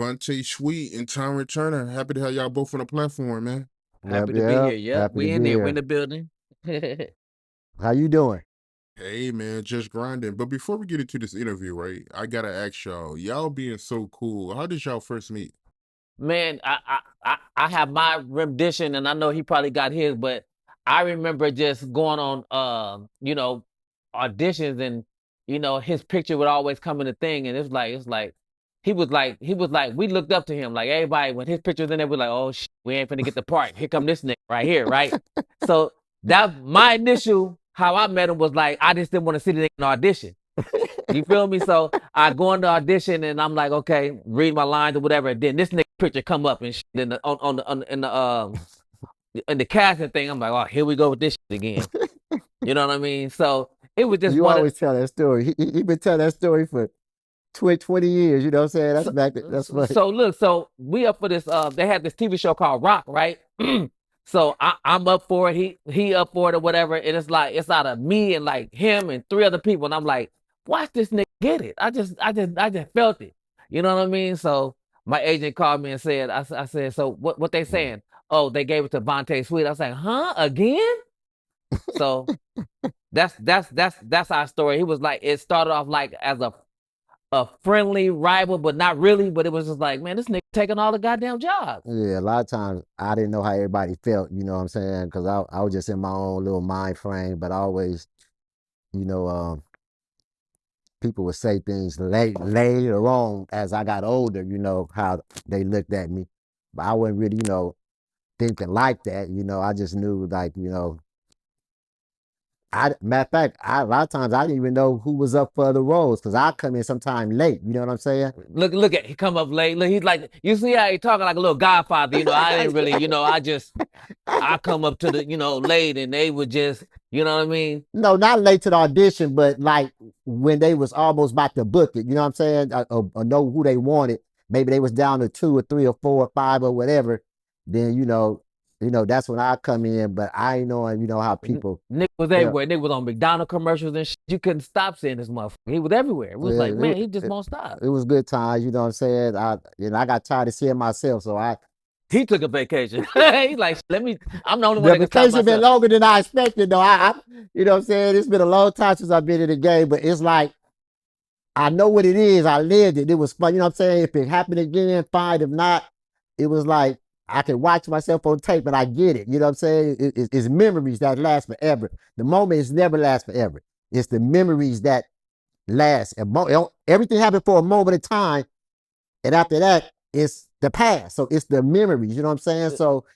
Vonte Sweet and Tyron Turner. Happy to have y'all both on the platform, man. Yep, Happy to be here. yep. Yep, Happy to we in be there. We in here. the building. How you doing? Hey, man, just grinding. But before we get into this interview, right, I gotta ask y'all being so cool, how did y'all first meet? Man, I have my rendition, and I know he probably got his, but I remember just going on, auditions, and his picture would always come in the thing, and it's like he was like we looked up to him, like everybody when his picture was in there, we're like, oh shit, we ain't finna get the part. Here come this nigga right here, right? So that my initial how I met him was like I just didn't want to see the nigga in audition. You feel me? So I go into audition and I'm like, okay, read my lines or whatever. And then this nigga picture come up and shit in the in the casting thing. I'm like, oh, here we go with this shit again. You know what I mean? So it was just You one. always tell that story. He been telling that story for 20 years. You know what I'm saying? That's that's funny. So look, so we up for this. They had this TV show called Rock, right? So I'm up for it. He up for it or whatever. And it's like it's out of me and like him and three other people. And I'm like, watch this nigga get it. I just felt it. You know what I mean? So my agent called me and said, I said, so what they saying? Oh, they gave it to Vonte Sweet. I was like, huh? Again? So that's our story. He was like, it started off like as a friendly rival, but not really. But it was just like, man, this nigga taking all the goddamn jobs. Yeah, a lot of times I didn't know how everybody felt, you know what I'm saying? Because I was just in my own little mind frame, but I always, you know, people would say things later on as I got older, you know, how they looked at me. But I wasn't really, thinking like that, I just knew like, matter of fact, a lot of times I didn't even know who was up for the roles because I come in sometime late. You know what I'm saying? Look at he come up late. Look, he's like, you see how he talking like a little Godfather. I didn't really, I come up to the, late, and they would just, you know what I mean? No, not late to the audition, but like when they was almost about to book it. You know what I'm saying? Or know who they wanted. Maybe they was down to 2 or 3 or 4 or 5 or whatever. Then that's when I come in, but I ain't knowing, how people. Nick was everywhere. Nick was on McDonald's commercials and shit. You couldn't stop seeing this motherfucker. He was everywhere. It was like, man, he just won't stop. It was good times, you know what I'm saying? I got tired of seeing myself, so he took a vacation. He's like, I'm the only one that can stop myself. The vacation been longer than I expected, though. You know what I'm saying? It's been a long time since I've been in the game, but it's like, I know what it is. I lived it. It was fun. You know what I'm saying? If it happened again, fine. If not, it was like, I can watch myself on tape, but I get it. You know what I'm saying? It's memories that last forever. The moment is never last forever. It's the memories that last. Everything happened for a moment of time, and after that, it's the past. So it's the memories. You know what I'm saying? So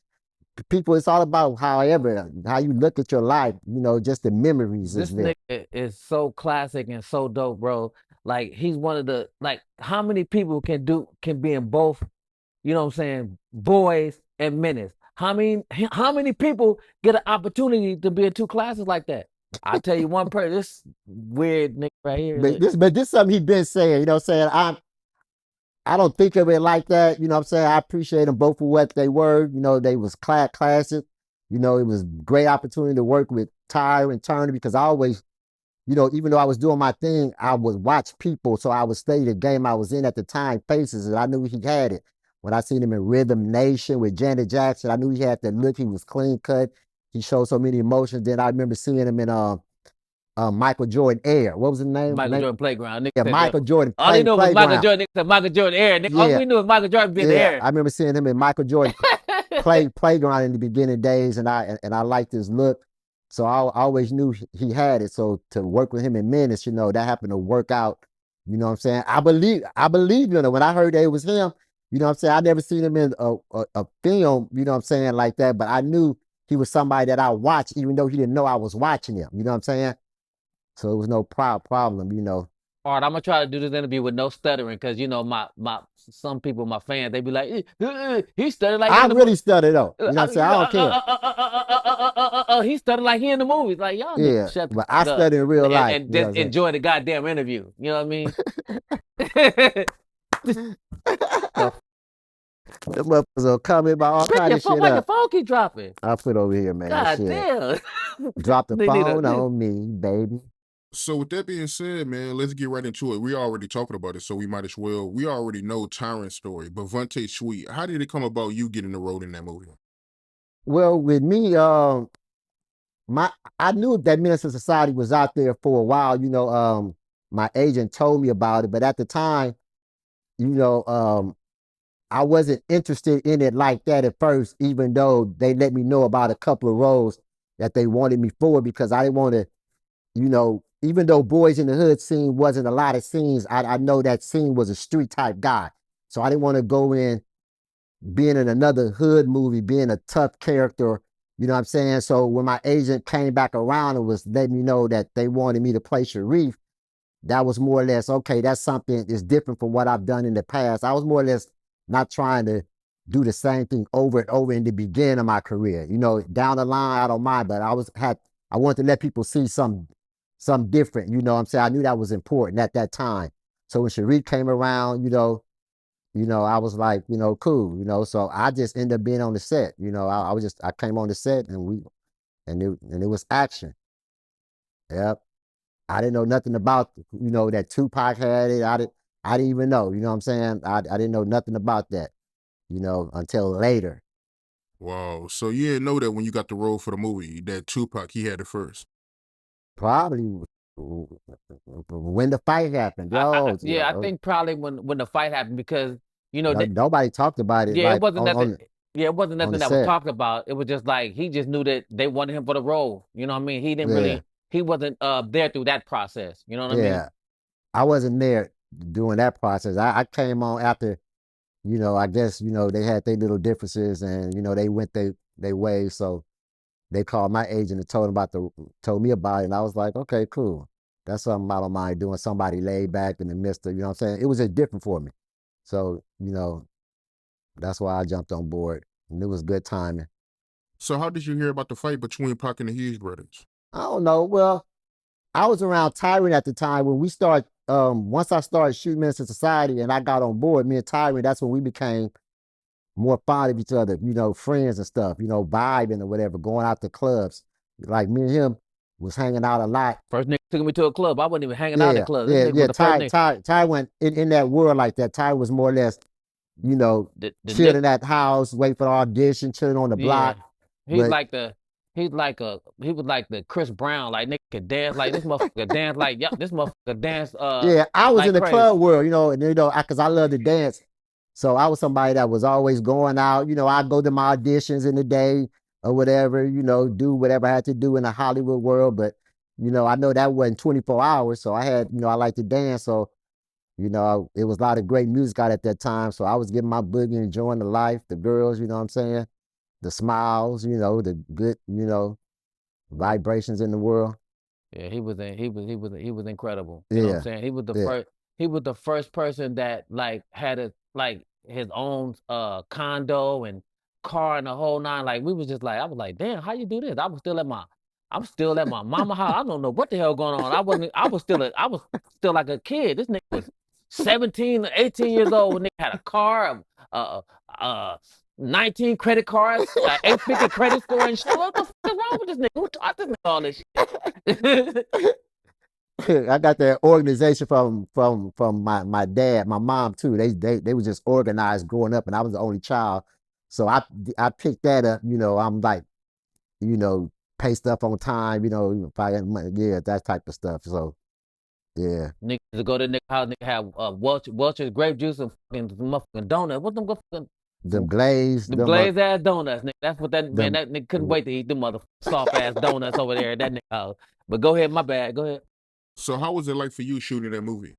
people, it's all about how you look at your life. Just the memories. This nigga is so classic and so dope, bro. Like he's one of the how many people can be in both? You know what I'm saying? Boys and Menace. How many people get an opportunity to be in 2 classes like that? I'll tell you one person, this weird nigga right here. But this is something he been saying, you know what I'm saying? I don't think of it like that, you know what I'm saying? I appreciate them both for what they were. They was classic. It was great opportunity to work with Ty and Turner because I always, even though I was doing my thing, I would watch people. So I would study the game I was in at the time, faces, and I knew he had it. When I seen him in Rhythm Nation with Janet Jackson, I knew he had the look. He was clean cut. He showed so many emotions. Then I remember seeing him in Michael Jordan Air. What was his name? Jordan Playground. Yeah, Michael Jordan. All he knew was Michael Jordan. Michael Jordan Air. Yeah. All we knew was Michael Jordan being there. I remember seeing him in Michael Jordan Playground in the beginning days, and I liked his look. So I always knew he had it. So to work with him in Menace, that happened to work out. You know what I'm saying? I believe, when I heard that it was him. You know what I'm saying? I never seen him in a film, you know what I'm saying, like that. But I knew he was somebody that I watched, even though he didn't know I was watching him. You know what I'm saying? So it was no problem, All right, I'm going to try to do this interview with no stuttering because, some people, my fans, they be like, he stuttered like I really stuttered, though. You know what I'm saying? I don't care. He stuttered like he in the movies. Like, y'all yeah, shut but I stuttered in real life. And just enjoy the goddamn interview. You know what I mean? The motherfuckers will come in about all kind of shit. Why your phone keep dropping? I'll put over here, man. God damn. Drop the phone on me, baby. So with that being said, man, let's get right into it. We already talking about it, so we might as well. We already know Tyrant's story, but Vonte Sweet, how did it come about you getting the role in that movie? Well, with me, my I knew that Menace II Society was out there for a while. My agent told me about it, but at the time, you know, I wasn't interested in it like that at first, even though they let me know about a couple of roles that they wanted me for, because I didn't want to, even though Boys in the Hood scene wasn't a lot of scenes, I know that scene was a street type guy. So I didn't want to go in being in another hood movie, being a tough character, you know what I'm saying? So when my agent came back around and was letting me know that they wanted me to play Sharif, that was more or less, okay, that's something that's different from what I've done in the past. I was more or less not trying to do the same thing over and over in the beginning of my career. Down the line, I don't mind, but I wanted to let people see something different, you know what I'm saying? I knew that was important at that time. So when Sharif came around, I was like, cool, so I just ended up being on the set. I came on the set and it was action. Yep. I didn't know nothing about, that Tupac had it. I didn't even know, you know what I'm saying? I didn't know nothing about that, until later. Wow. So you didn't know that when you got the role for the movie that Tupac he had it first. Probably when the fight happened. Yeah, I think probably when the fight happened, because Nobody talked about it yeah, it like wasn't nothing. Yeah, it wasn't on the nothing that was set. talked about. It was just like he just knew that they wanted him for the role. You know what I mean? He didn't Yeah, really. He wasn't there through that process. You know what I mean? yeah. I wasn't there doing that process. I came on after, I guess, they had their little differences and, they went their ways. So they called my agent and told me about it. And I was like, okay, cool. That's something I don't mind doing. Somebody laid back in the midst of, you know what I'm saying? It was just different for me. So, that's why I jumped on board. And it was good timing. So how did you hear about the fight between Pac and the Hughes brothers? I don't know. Well, I was around Tyrant at the time when we started. Once I started shooting Menace II Society and I got on board, me and Tyrant, that's when we became more fond of each other, friends and stuff, vibing or whatever, going out to clubs. Like me and him was hanging out a lot. First nigga took me to a club. I wasn't even hanging out in the Yeah, club. This yeah, nigga was yeah. the first nigga. Ty went in that world like that. Ty was more or less, The chilling nigga, at the house, waiting for the audition, chilling on the yeah. block. He's But like the he was like the Chris Brown, like nigga could dance like this motherfucker dance like this motherfucker dance yeah, I was in like the crazy. club world, and because I love to dance. So I was somebody that was always going out. I'd go to my auditions in the day or whatever, do whatever I had to do in the Hollywood world. But, I know that wasn't 24 hours. So I had, I like to dance. So, it was a lot of great music out at that time. So I was getting my boogie, enjoying the life, the girls, you know what I'm saying? The smiles, the good, vibrations in the world. Yeah, he was incredible. You know what I'm Yeah. saying? Yeah. He was the first person that like had a like his own condo and car and the whole nine. Like we was just like, I was like, damn, how you do this? I'm still at my mama house. I don't know what the hell going on. I was still like a kid. This nigga was 17, 18 years old when nigga had a car, uh, uh, 19 credit cards, 850 credit score and shit. What the fuck is wrong with this nigga? Who taught this nigga all this shit? I got that organization from my dad, my mom too. They was just organized growing up, and I was the only child, so I picked that up. I'm like, you know, pay stuff on time. Yeah, that type of stuff. So yeah, Niggas to go to nigga house, nigga have Welch's grape juice and fucking motherfucking donuts. What them fucking them glazed, them glazed ass donuts, nigga? That's what that man. them. That nigga couldn't wait to eat them mother soft ass donuts over there at that nigga house. But go ahead, my bad. Go ahead. So how was it like for you shooting that movie?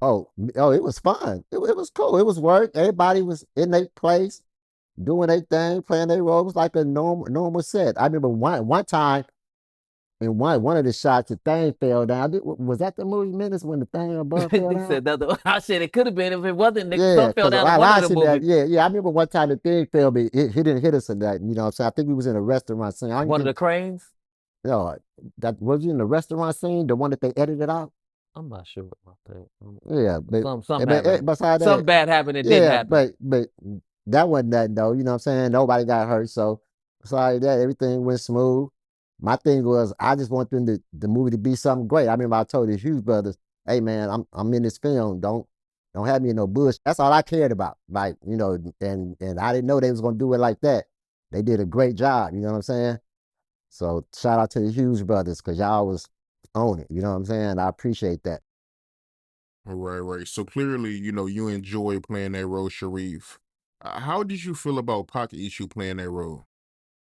Oh, it was fun. It was cool. It was work. Everybody was in their place, doing their thing, playing their role. It was like a normal set. I remember one time in one of the shots, the thing fell down. Was that the movie Menace when the thing above fell Nigga down? said that. I said it could have been if it wasn't. Nigga, Yeah, something fell because down in one I of the seen that. movies. Yeah. I remember one time the thing fell, but it didn't hit us in that. I saying? I think we was in a restaurant scene. I didn't One of think, the cranes. that was you in the restaurant scene, the one that they edited out. I'm not sure about that. Yeah, but Something happened. besides Something that, bad happened. It didn't yeah, happen. but that wasn't that though. You know what I'm saying? Nobody got hurt, so besides that, everything went smooth. My thing was I just want them to the movie to be something great. I remember I told the Hughes brothers, "Hey man, I'm in this film. Don't have me in no bush." That's all I cared about. Like and I didn't know they was gonna do it like that. They did a great job. You know what I'm saying? So shout out to the Hughes brothers because y'all was on it. You know what I'm saying? I appreciate that. Right, right. So clearly, you enjoy playing that role, Sharif. How did you feel about Pocket Issue playing that role?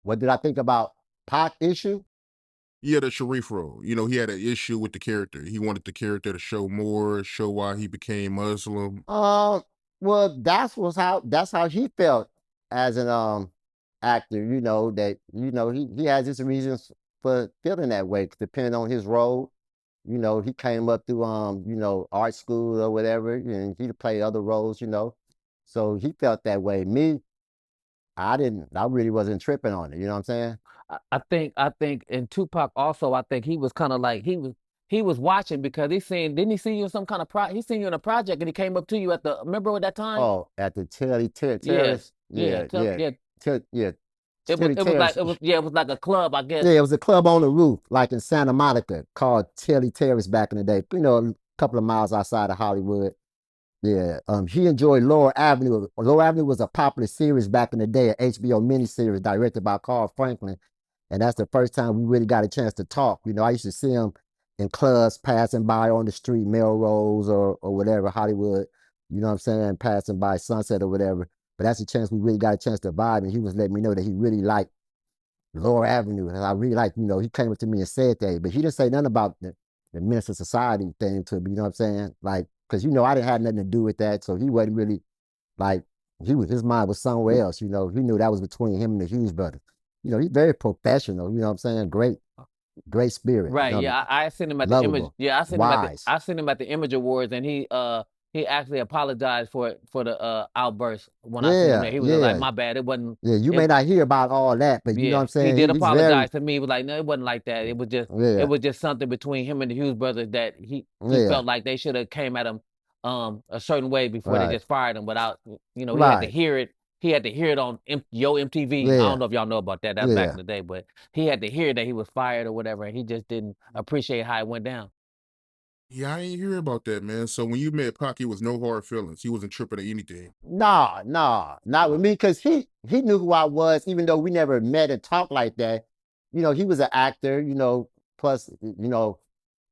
What did I think about Pac issue? Yeah, the Sharif role. He had an issue with the character. He wanted the character to show more, show why he became Muslim. Uh, well, that's how he felt as an actor. That he has his reasons for feeling that way, depending on his role. He came up through art school or whatever, and he played other roles. So he felt that way. Me, I didn't. I really wasn't tripping on it. You know what I'm saying? I think in Tupac also, I think he was kind of like he was watching because he seen didn't he see you in some kind of he seen you in a project and he came up to you at the remember at that time? Oh, at the Yeah, terrace, yeah, yeah, yeah, it was Tilly it was like Terrace. it was like a club, I guess. Yeah, it was a club on the roof, like in Santa Monica, called Tilly Terrace back in the day. A couple of miles outside of Hollywood. Yeah, he enjoyed Lower Avenue. Lower Avenue was a popular series back in the day, an HBO miniseries directed by Carl Franklin, and that's the first time we really got a chance to talk. I used to see him in clubs, passing by on the street, Melrose or whatever, Hollywood. You know what I'm saying? Passing by Sunset or whatever. But that's the chance we really got a chance to vibe, and he was letting me know that he really liked Lower Avenue. And I really like, he came up to me and said that, but he didn't say nothing about the Menace II Society thing to me, you know what I'm saying? Like, because, I didn't have nothing to do with that. So he wasn't really like, his mind was somewhere else, He knew that was between him and the Hughes brothers. He's very professional, you know what I'm saying? Great spirit, Right. Yeah, I seen him at the image. lovable, Yeah, wise. I seen him at the Image Awards, and he actually apologized for the outburst when I seen him Yeah, there. He was like, yeah, "My bad. It wasn't." yeah. You may It not hear about all that, but you know what Yeah, I'm he did saying? He's very, apologize to me. He was like, "No, it wasn't like that. It yeah, was just something between him and the Hughes brothers that he yeah, felt like they should have came at him a certain way before they right, just fired him without he had to right, hear it. He had to hear it on Yo MTV. I don't yeah, know if y'all know about that. That's back in yeah. the day, but he had to hear that he was fired or whatever, and he just didn't appreciate how it went down. Yeah, I ain't hear about that, man. So when you met Pac, it was no hard feelings. He wasn't tripping at anything. Nah, nah, not with me, cause he knew who I was, even though we never met and talked like that. He was an actor, plus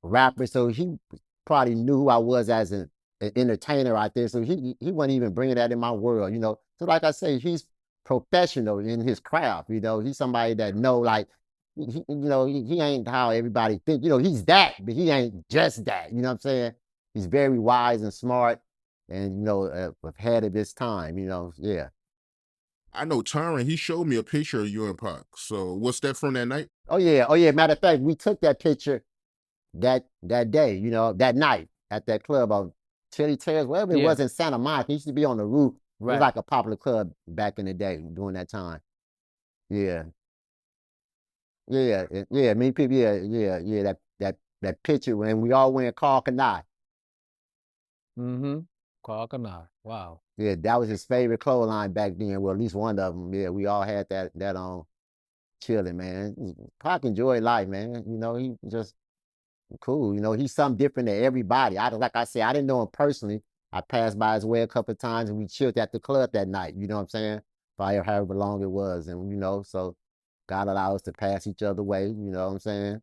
rapper, so he probably knew who I was as an entertainer out there. So he wasn't even bringing that in my world. So like I say, he's professional in his craft. He's somebody that know like he ain't how everybody think. He's that, but he ain't just that. You know what I'm saying? He's very wise and smart and ahead of his time, yeah. I know Tyron, he showed me a picture of you and Pac. So what's that from that night? Oh yeah, oh yeah. Matter of fact, we took that picture that day, that night at that club on Chili Terrace, whatever it Yeah, was in Santa Monica. It used to be on the roof. It was right. like a popular club back in the day during that time. Yeah, yeah. Me people, yeah. That picture when we all went Carl Kanai. Mm-hmm. Carl Kanar. Wow. Yeah, that was his favorite clothesline back then. Well, at least one of them. Yeah, we all had that on chilling, man. Pac enjoyed life, man. He just cool. He's something different than everybody. Like I said, I didn't know him personally. I passed by his way a couple of times and we chilled at the club that night. You know what I'm saying? For however long it was. And so God allowed us to pass each other way, you know what I'm saying?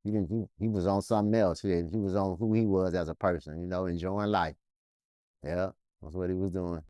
He was on something else. He was on who he was as a person, enjoying life. Yeah, that's what he was doing.